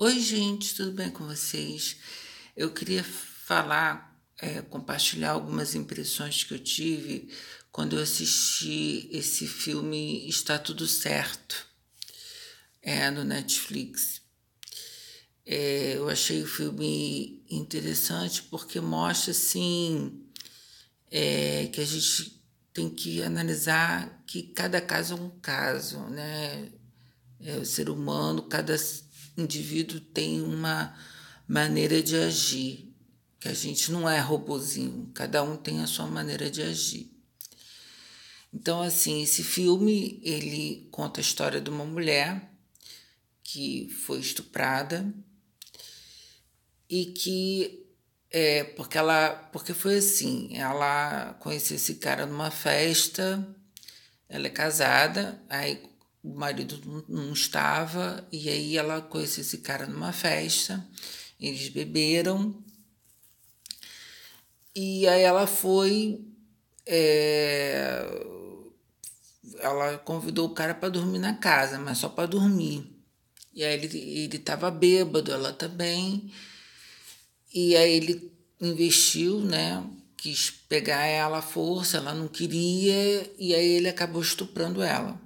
Oi, gente, tudo bem com vocês? Eu queria compartilhar algumas impressões que eu tive quando eu assisti esse filme Está Tudo Certo, no Netflix. Eu achei o filme interessante porque mostra, assim, que a gente tem que analisar que cada caso é um caso, né? O ser humano, cada indivíduo tem uma maneira de agir, que a gente não é robozinho, cada um tem a sua maneira de agir. Então, assim, esse filme, ele conta a história de uma mulher que foi estuprada e que porque foi assim, ela conheceu esse cara numa festa, ela é casada, aí o marido não estava, e aí ela conheceu esse cara numa festa, eles beberam, e aí ela convidou o cara para dormir na casa, mas só para dormir. E aí ele estava bêbado, ela também, e aí ele investiu, né? Quis pegar ela à força, ela não queria, e aí ele acabou estuprando ela.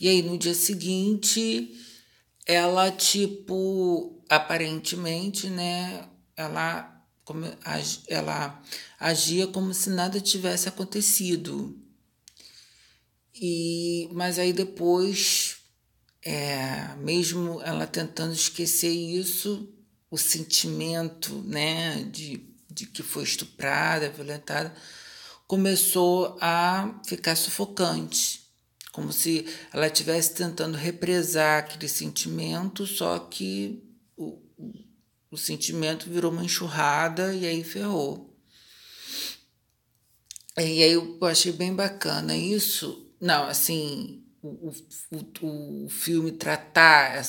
E aí no dia seguinte, ela, tipo, aparentemente, né, ela agia como se nada tivesse acontecido. Mas aí depois, mesmo ela tentando esquecer isso, o sentimento, né, de que foi estuprada, violentada, começou a ficar sufocante, como se ela estivesse tentando represar aquele sentimento, só que o sentimento virou uma enxurrada e aí ferrou. E aí eu achei bem bacana isso. Não, assim, o filme tratar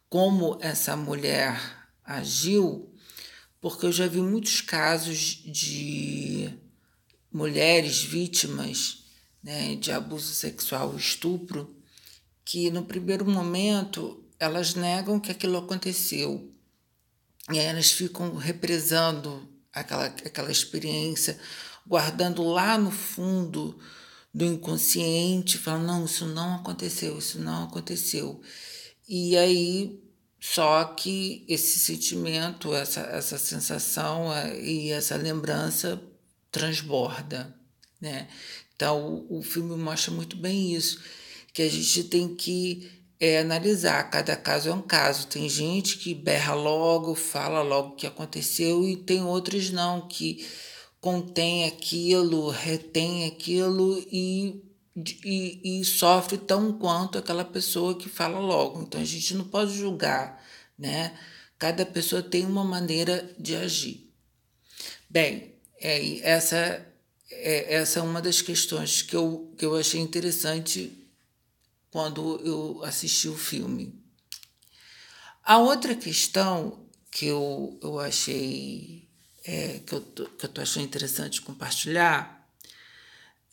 como essa mulher agiu, porque eu já vi muitos casos de mulheres vítimas, né, de abuso sexual, estupro, que no primeiro momento elas negam que aquilo aconteceu. E aí elas ficam represando aquela experiência, guardando lá no fundo do inconsciente, falando, não, isso não aconteceu, isso não aconteceu. E aí, só que esse sentimento, essa sensação e essa lembrança transborda, né? Então, o filme mostra muito bem isso, que a gente tem que analisar, cada caso é um caso. Tem gente que berra logo, fala logo o que aconteceu, e tem outros não, que contém aquilo, retém aquilo e sofre tão quanto aquela pessoa que fala logo. Então a gente não pode julgar, né? Cada pessoa tem uma maneira de agir. Bem, essa é uma das questões que eu achei interessante quando eu assisti o filme. A outra questão que eu achei, que eu tô achando interessante compartilhar,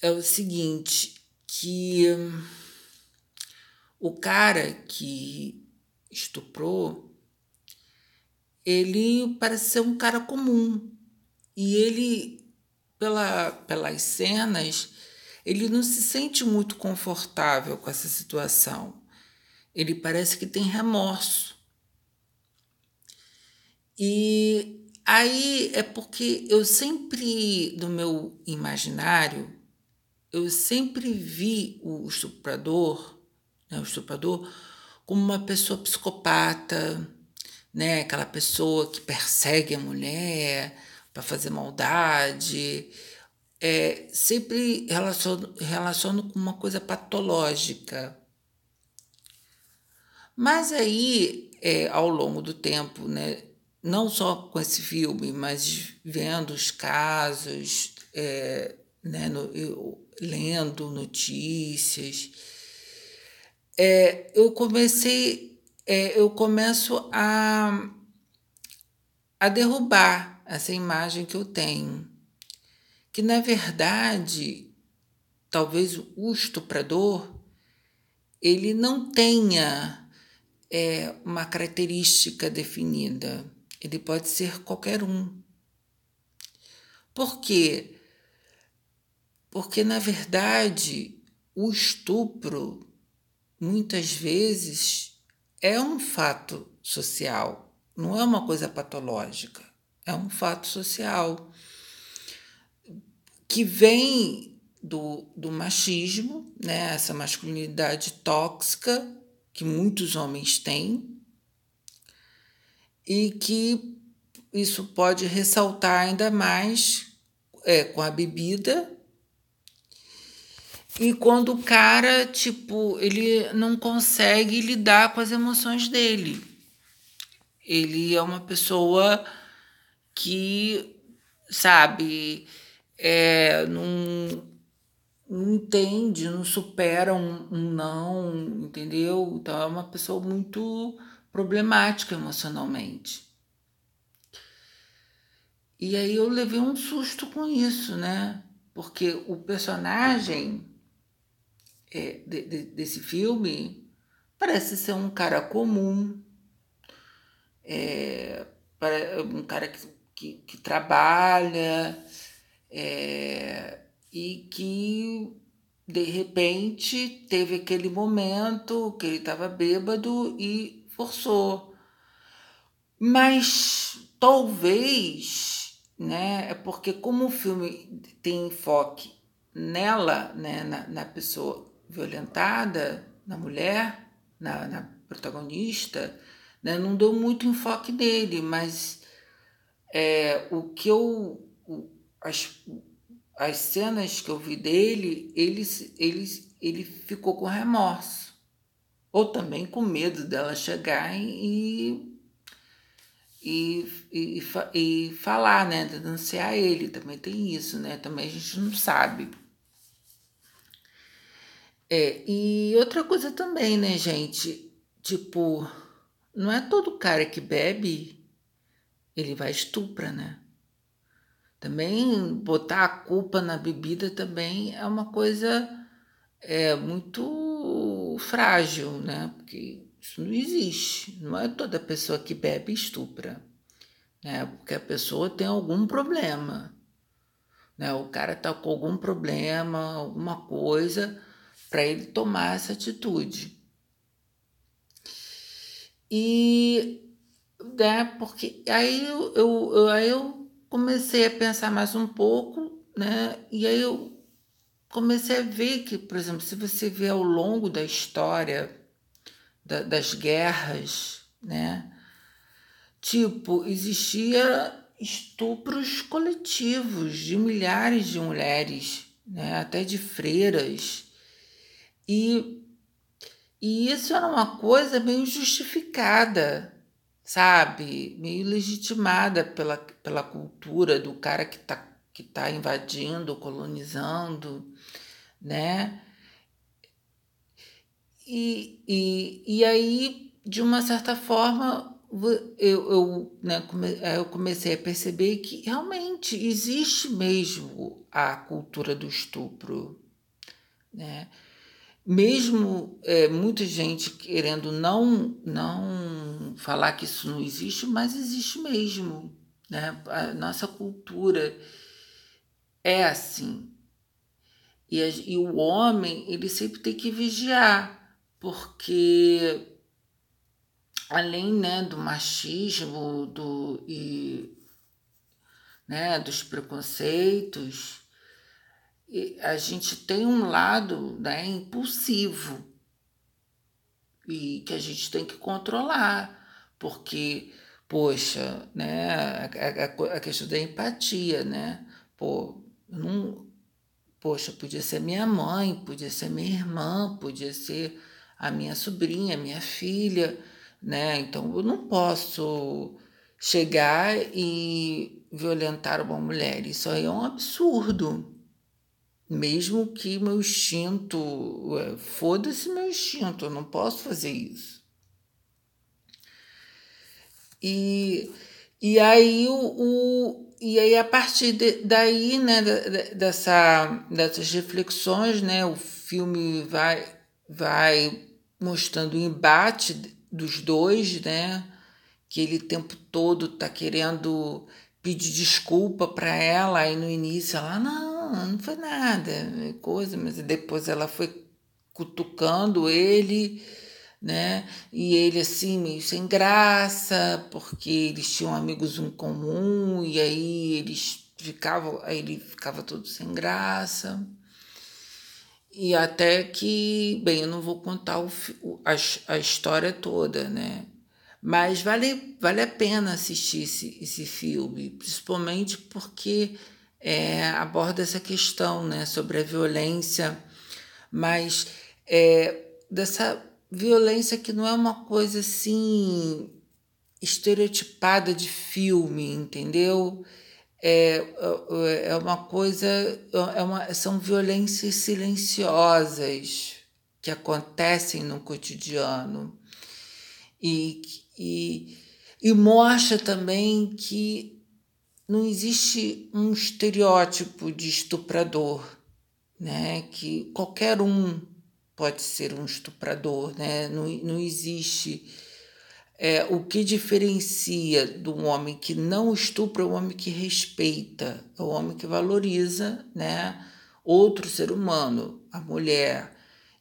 é o seguinte, que o cara que estuprou, ele parece ser um cara comum. E ele, pelas cenas, ele não se sente muito confortável com essa situação. Ele parece que tem remorso. E aí é porque eu sempre, no meu imaginário, eu sempre vi o estuprador, como uma pessoa psicopata, né? Aquela pessoa que persegue a mulher para fazer maldade. Sempre relaciono com uma coisa patológica. Mas aí, ao longo do tempo, né, não só com esse filme, mas vendo os casos, né, lendo notícias, eu começo a derrubar essa imagem que eu tenho, que na verdade, talvez o estuprador ele não tenha uma característica definida. Ele pode ser qualquer um. Por quê? Porque, na verdade, o estupro, muitas vezes, é um fato social, não é uma coisa patológica, é um fato social que vem do machismo, né? Essa masculinidade tóxica que muitos homens têm e que isso pode ressaltar ainda mais com a bebida. E quando o cara, tipo, ele não consegue lidar com as emoções dele. Ele é uma pessoa que, sabe, não entende, não supera um não, entendeu? Então é uma pessoa muito problemática emocionalmente. E aí eu levei um susto com isso, né? Porque o personagem desse filme parece ser um cara comum, um cara que trabalha e que de repente teve aquele momento que ele estava bêbado e forçou. Mas talvez, né, é porque como o filme tem enfoque nela, né, na pessoa violentada, na mulher, na protagonista, né, não deu muito enfoque nele, mas o que eu as cenas que eu vi dele, ele ficou com remorso ou também com medo dela chegar e falar, né, denunciar ele, também tem isso, né, também a gente não sabe. E outra coisa também, né, gente, tipo, não é todo cara que bebe, ele vai estuprar, né? Também botar a culpa na bebida também é uma coisa muito frágil, né? Porque isso não existe. Não é toda pessoa que bebe estupra, né? Porque a pessoa tem algum problema, né? O cara tá com algum problema, alguma coisa para ele tomar essa atitude. E, né? Porque aí eu comecei a pensar mais um pouco, né? E aí eu comecei a ver que, por exemplo, se você vê ao longo da história das guerras, né? Tipo, existia estupros coletivos de milhares de mulheres, né? Até de freiras. E, e isso era uma coisa meio justificada, sabe? Meio legitimada pela cultura do cara que tá invadindo, colonizando, né? E aí, de uma certa forma, eu comecei a perceber que realmente existe mesmo a cultura do estupro, né? Mesmo muita gente querendo não falar que isso não existe, mas existe mesmo, né? A nossa cultura é assim. E o homem, ele sempre tem que vigiar, porque além, né, do machismo né, dos preconceitos, a gente tem um lado, né, impulsivo e que a gente tem que controlar, porque, poxa, né, a questão da empatia, né, pô, não, poxa, podia ser minha mãe, podia ser minha irmã, podia ser a minha sobrinha, a minha filha, né? Então eu não posso chegar e violentar uma mulher. Isso aí é um absurdo. Mesmo que meu instinto, foda-se meu instinto, eu não posso fazer isso. E, e aí a partir daí, né, dessas reflexões, né, o filme vai mostrando o embate dos dois, né? Que ele o tempo todo tá querendo pedir desculpa para ela, aí no início ela, não foi nada, coisa, mas depois ela foi cutucando ele, né? E ele assim, meio sem graça, porque eles tinham amigos em comum, e aí ele ficava todo sem graça. E até que, bem, eu não vou contar a história toda, né? Mas vale a pena assistir esse filme, principalmente porque aborda essa questão, né, sobre a violência, mas dessa violência que não é uma coisa assim estereotipada de filme, entendeu? É uma coisa, são violências silenciosas que acontecem no cotidiano e, e, e mostra também que não existe um estereótipo de estuprador, né? Que qualquer um pode ser um estuprador, né? Não existe. O que diferencia do homem que não estupra é o homem que respeita, é o homem que valoriza, né, outro ser humano, a mulher.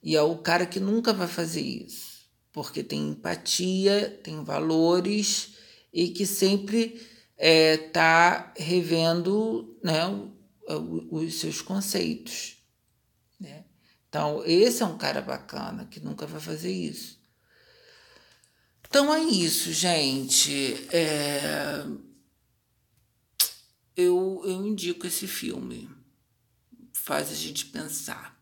E é o cara que nunca vai fazer isso, porque tem empatia, tem valores e que sempre está revendo, né, os seus conceitos, né? Então, esse é um cara bacana que nunca vai fazer isso. Então é isso, gente. Eu indico esse filme. Faz a gente pensar.